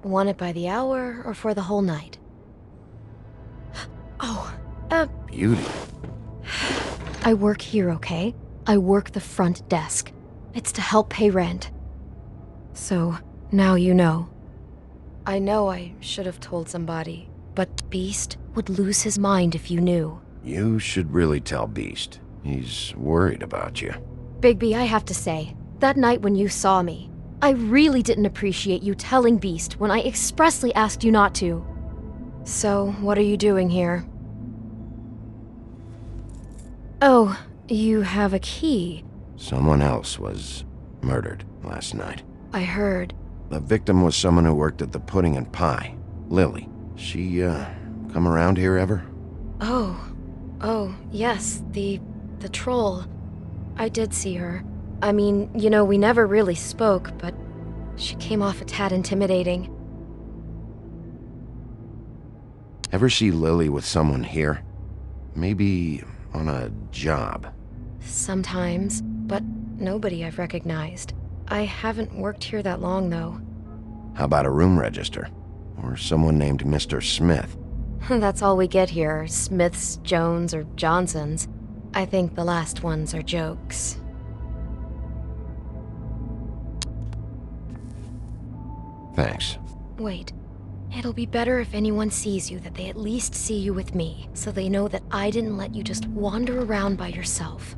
Want it by the hour or for the whole night? Oh, Beauty. I work here, okay? I work the front desk. It's to help pay rent. So, now you know. I know I should have told somebody, but Beast would lose his mind if you knew. You should really tell Beast. He's worried about you. Bigby, I have to say, that night when you saw me, I really didn't appreciate you telling Beast when I expressly asked you not to. So, what are you doing here? Oh, you have a key. Someone else was murdered last night. I heard. The victim was someone who worked at the Pudding and Pie. Lily. She, come around here ever? Oh, yes, the troll. I did see her. I mean, you know, we never really spoke, but she came off a tad intimidating. Ever see Lily with someone here? Maybe on a job? Sometimes, but nobody I've recognized. I haven't worked here that long, though. How about a room register? Or someone named Mr. Smith? That's all we get here, Smiths, Jones, or Johnsons. I think the last ones are jokes. Thanks. Wait. It'll be better if anyone sees you that they at least see you with me, so they know that I didn't let you just wander around by yourself.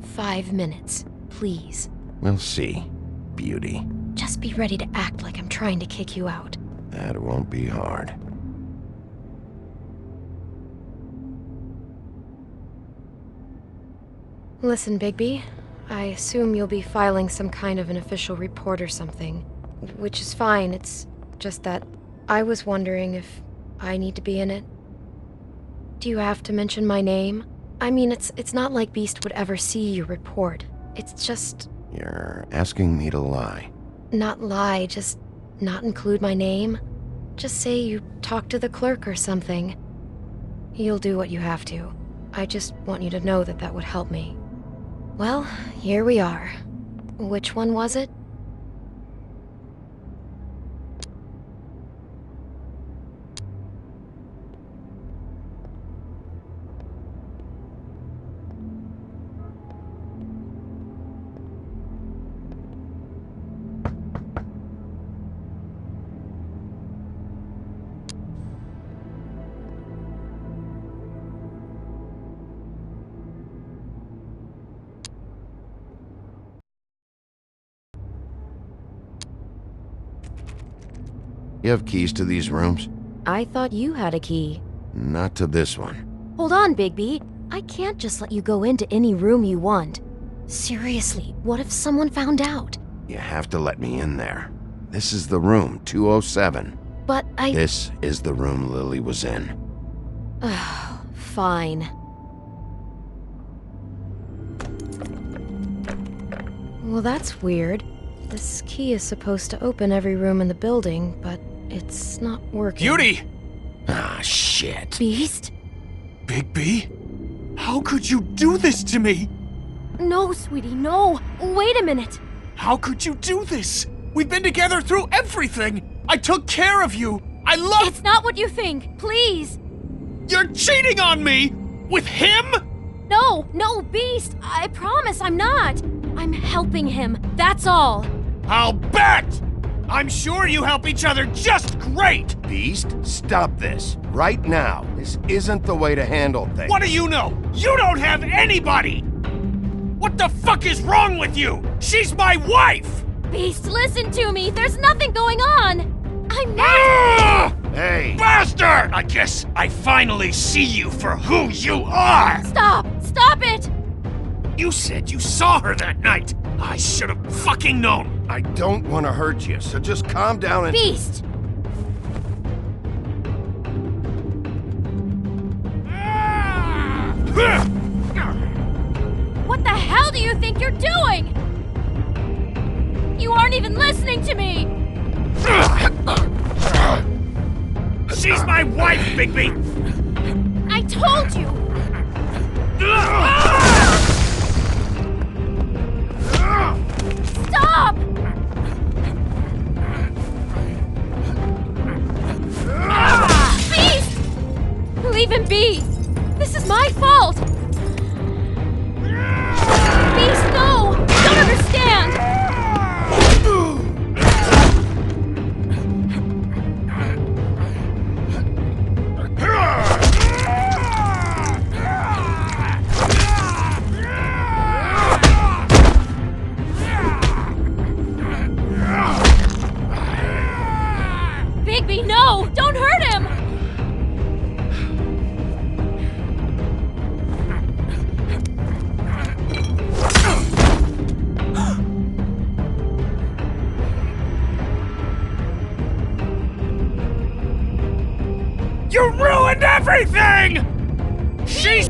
5 minutes, please. We'll see, beauty. Just be ready to act like I'm trying to kick you out. That won't be hard. Listen, Bigby. I assume you'll be filing some kind of an official report or something. Which is fine, it's just that I was wondering if I need to be in it. Do you have to mention my name? I mean, it's not like Beast would ever see your report. It's just... You're asking me to lie. Not lie, just not include my name. Just say you talked to the clerk or something. You'll do what you have to. I just want you to know that that would help me. Well, here we are. Which one was it? You have keys to these rooms? I thought you had a key. Not to this one. Hold on, Bigby. I can't just let you go into any room you want. Seriously, what if someone found out? You have to let me in there. This is the room, 207. But This is the room Lily was in. Fine. Well, that's weird. This key is supposed to open every room in the building, but it's not working. Beauty! Ah, shit. Beast? Bigby? How could you do this to me? No, sweetie, no. Wait a minute. How could you do this? We've been together through everything. I took care of you. I love... It's not what you think. Please. You're cheating on me! With him? No, Beast. I promise I'm not. I'm helping him. That's all. I'll bet! I'm sure you help each other just great! Beast, stop this. Right now. This isn't the way to handle things. What do you know? You don't have anybody! What the fuck is wrong with you? She's my wife! Beast, listen to me. There's nothing going on. I'm not... Hey! Bastard! I guess I finally see you for who you are! Stop! Stop it! You said you saw her that night. I should have fucking known. I don't want to hurt you, so just calm down and... Beast! What the hell do you think you're doing? You aren't even listening to me! She's my wife, Bigby! I told you! Stop! Beast! Leave him be! This is my fault! Beast, no! You don't understand! ruined everything! She's...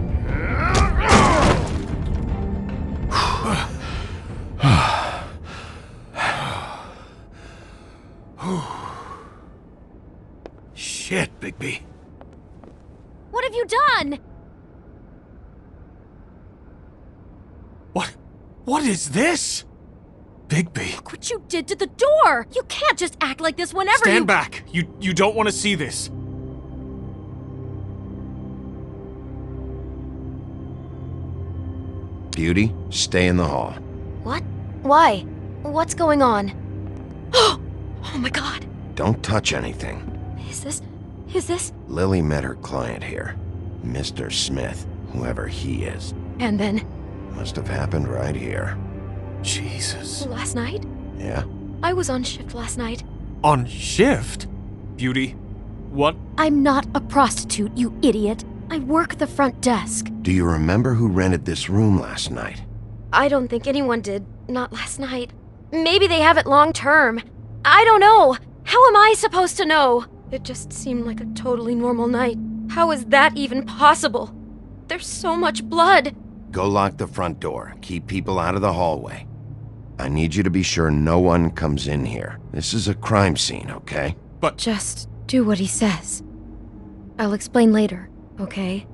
Shit, Bigby. What have you done? What is this? Bigby. Look what you did to the door! You can't just act like this whenever you— Stand back. You don't want to see this. Beauty, stay in the hall. What? Why? What's going on? Oh my god! Don't touch anything. Is this? Lily met her client here. Mr. Smith, whoever he is. And then? Must have happened right here. Jesus. Last night? Yeah? I was on shift last night. On shift? Beauty, what? I'm not a prostitute, you idiot. I work the front desk. Do you remember who rented this room last night? I don't think anyone did. Not last night. Maybe they have it long term. I don't know. How am I supposed to know? It just seemed like a totally normal night. How is that even possible? There's so much blood. Go lock the front door. Keep people out of the hallway. I need you to be sure no one comes in here. This is a crime scene, okay? But just do what he says. I'll explain later, okay?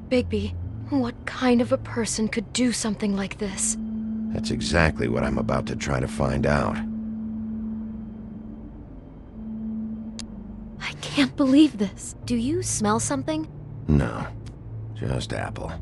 Bigby, what kind of a person could do something like this? That's exactly what I'm about to try to find out. I can't believe this. Do you smell something? No, just apple.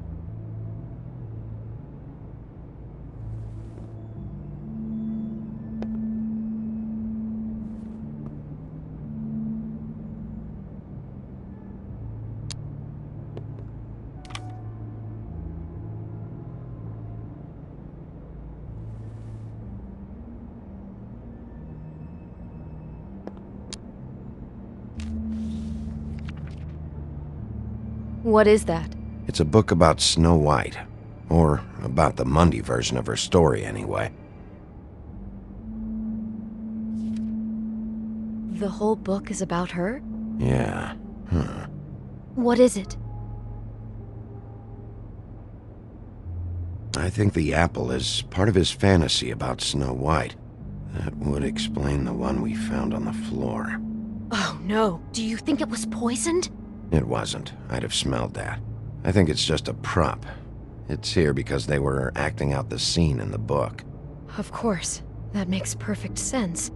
What is that? It's a book about Snow White. Or about the Mundy version of her story, anyway. The whole book is about her? Yeah. What is it? I think the apple is part of his fantasy about Snow White. That would explain the one we found on the floor. Oh no. Do you think it was poisoned? It wasn't. I'd have smelled that. I think it's just a prop. It's here because they were acting out the scene in the book. Of course. That makes perfect sense.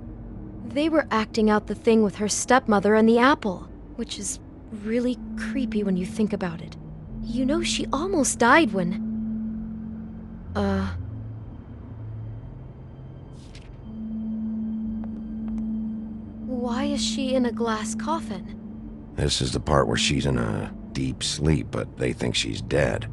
They were acting out the thing with her stepmother and the apple, which is really creepy when you think about it. You know, she almost died when... Why is she in a glass coffin? This is the part where she's in a deep sleep, but they think she's dead.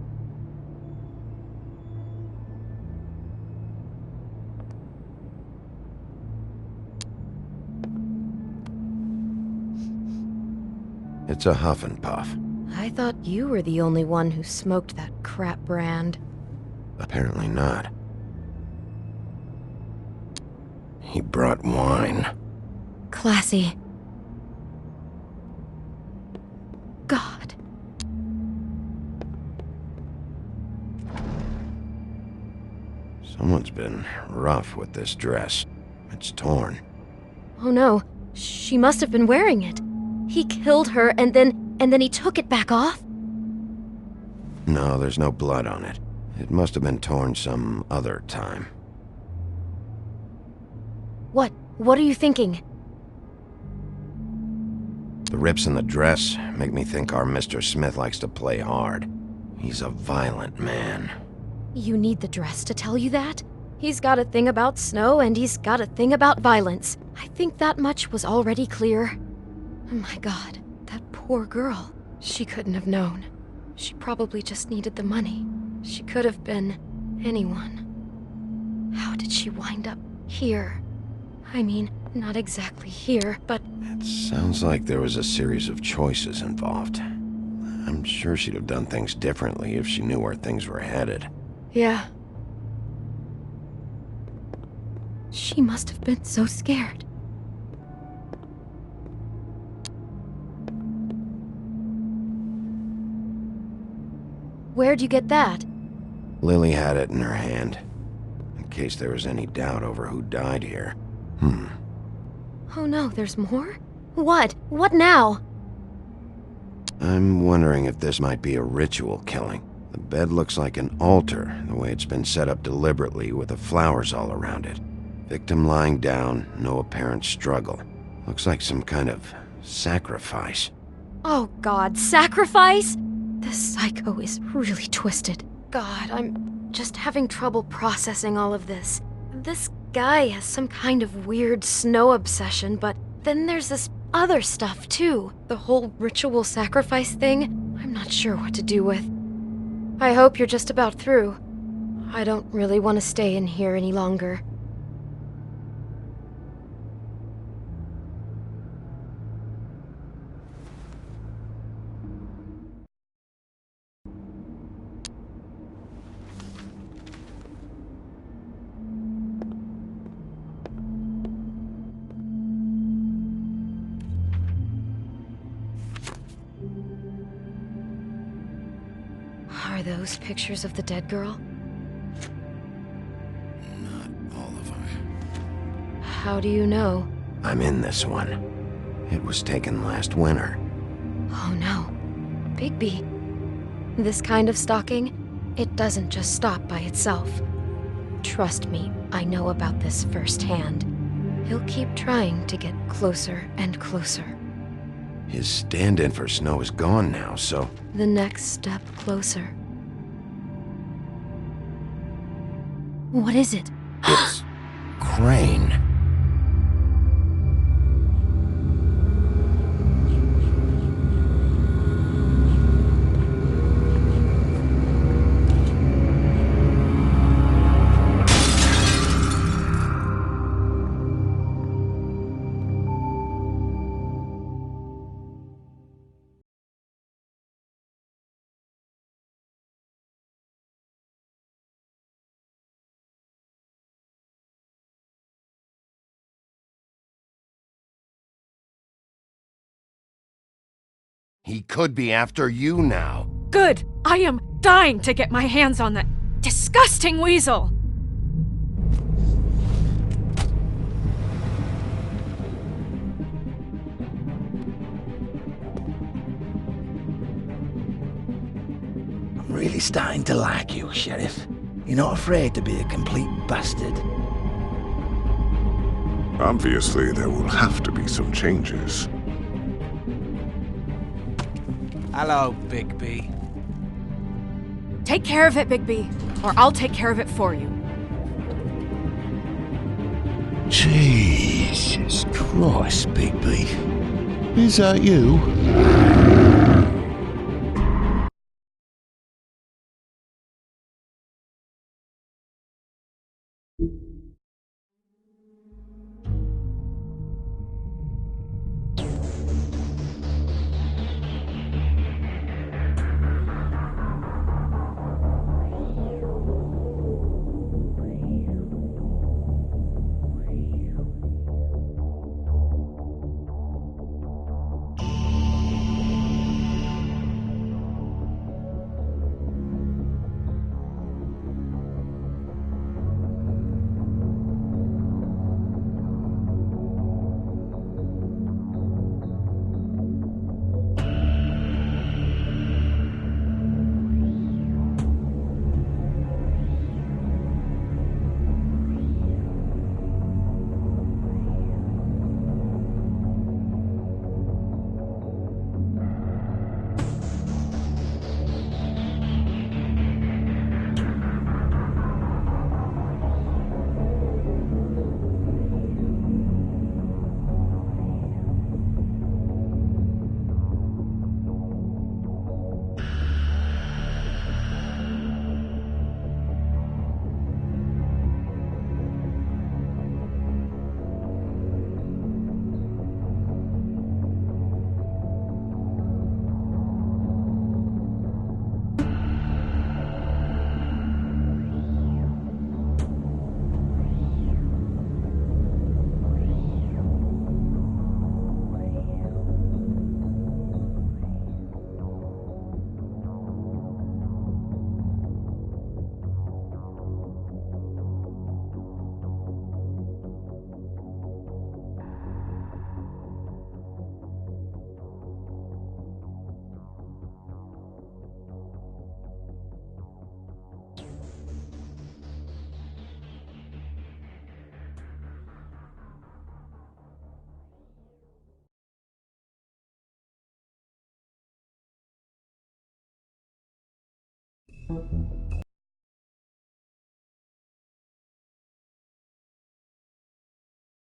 It's a Huff and Puff. I thought you were the only one who smoked that crap brand. Apparently not. He brought wine. Classy. God. Someone's been rough with this dress. It's torn. Oh no, she must have been wearing it. He killed her and then he took it back off? No, there's no blood on it. It must have been torn some other time. What are you thinking? The rips in the dress make me think our Mr. Smith likes to play hard. He's a violent man. You need the dress to tell you that? He's got a thing about snow and he's got a thing about violence. I think that much was already clear. Oh my god, that poor girl. She couldn't have known. She probably just needed the money. She could have been anyone. How did she wind up here? I mean, not exactly here, but... It sounds like there was a series of choices involved. I'm sure she'd have done things differently if she knew where things were headed. Yeah. She must have been so scared. Where'd you get that? Lily had it in her hand, in case there was any doubt over who died here. Oh no, there's more? What? What now? I'm wondering if this might be a ritual killing. The bed looks like an altar, the way it's been set up deliberately with the flowers all around it. Victim lying down, no apparent struggle. Looks like some kind of sacrifice. Oh God, sacrifice? This psycho is really twisted. God, I'm just having trouble processing all of this. This guy has some kind of weird snow obsession, but then there's this other stuff too. The whole ritual sacrifice thing, I'm not sure what to do with. I hope you're just about through. I don't really want to stay in here any longer. Are those pictures of the dead girl? Not all of them. How do you know? I'm in this one. It was taken last winter. Oh no. Bigby. This kind of stalking, it doesn't just stop by itself. Trust me, I know about this firsthand. He'll keep trying to get closer and closer. His stand-in for Snow is gone now, so... The next step closer. What is it? It's... Crane. He could be after you now. Good! I am dying to get my hands on that disgusting weasel! I'm really starting to like you, Sheriff. You're not afraid to be a complete bastard. Obviously, there will have to be some changes. Hello, Bigby. Take care of it, Bigby, or I'll take care of it for you. Jesus Christ, Bigby. Is that you?